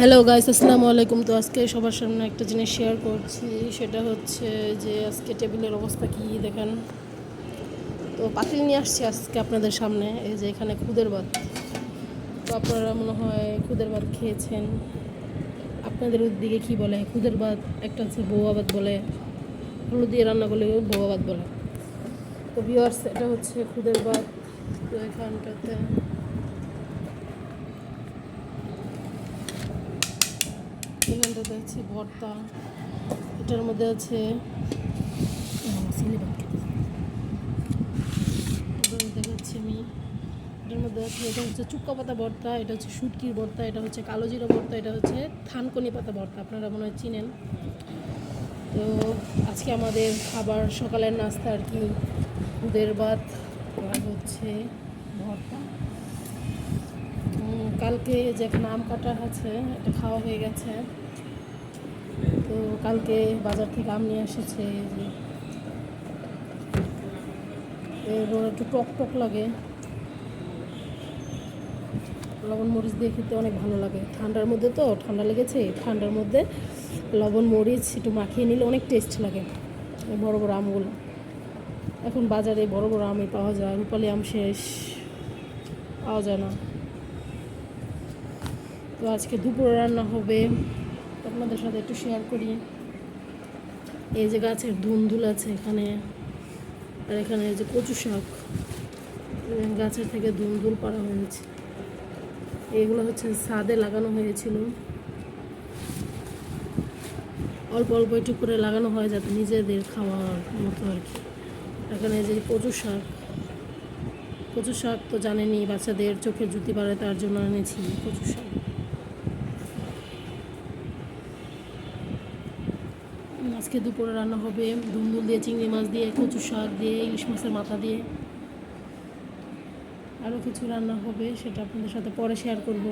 Hello guys, আসসালামু আলাইকুম। তো আজকে সবার সামনে একটা জিনিস শেয়ার করছি, সেটা হচ্ছে যে আজকে টেবিলের অবস্থা কি দেখেন। তো পাতিল নিয়ে আসছি আজকে আপনাদের সামনে। এই যে এখানে খুদের ভাত। তো আপনারা মনে হয় খুদের ভাত খেয়েছেন। আপনাদের দিকে কি বলে খুদের ভাত? একটা হচ্ছে বউয়া ভাত বলে, হলুদ দিয়ে রান্না করলে বউয়া ভাত বলে। তো ভিউয়ার্স, এটা হচ্ছে খুদের ভাত। তো এখানটাতে আছে ভর্তা, এটার মধ্যে আছে দেখাচ্ছি আমি। এটার মধ্যে আছে, এটা হচ্ছে চুক্কা পাতা ভর্তা, এটা হচ্ছে শুটকির ভর্তা, এটা হচ্ছে কালো জিরা ভর্তা, এটা হচ্ছে থানকুনি পাতা ভর্তা, আপনারা মনে হয় চিনেন। তো আজকে আমাদের খাবার, সকালের নাস্তা আর কি, দুধের ভাত আর হচ্ছে ভর্তা। কালকে যে এখানে আম কাটা আছে, এটা খাওয়া হয়ে গেছে। তো কালকে বাজার থেকে আম নিয়ে এসেছে, যে এর একটু টক টক লাগে, লবণ মরিচ দিয়ে খেতে অনেক ভালো লাগে। ঠান্ডার মধ্যে, তো ঠান্ডা লেগেছে, ঠান্ডার মধ্যে লবণ মরিচ একটু মাখিয়ে নিলে অনেক টেস্ট লাগে। বড় বড় আমগুলো, এখন বাজারে বড় বড় আমই পাওয়া যায়, রূপালি আম শেষ, পাওয়া যায় না। তো আজকে দুপুরে রান্না হবে, আপনাদের সাথে একটু শেয়ার করি। এই যে গাছের ধুন্দুল আছে এখানে, আর এখানে এই যে কচু শাক, গাছের থেকে ধুন্দুল পাড়া হয়েছে। এগুলো হচ্ছে ছাদে লাগানো হয়েছিল, অল্প অল্প একটু করে লাগানো হয় যাতে নিজেদের খাওয়ার মতো আর কি। এখানে যে কচু শাক, কচু শাক তো জানেনই, বাচ্চাদের চোখের জুতি বাড়ে, তার জন্য এনেছি কচু শাক। আজকে দুপুরে রান্না হবে ধুন্দুল দিয়ে, চিংড়ি মাছ দিয়ে, কচু শাক দিয়ে, ইলিশ মাছের মাথা দিয়ে, আরও কিছু রান্না হবে, সেটা আপনাদের সাথে পরে শেয়ার করব।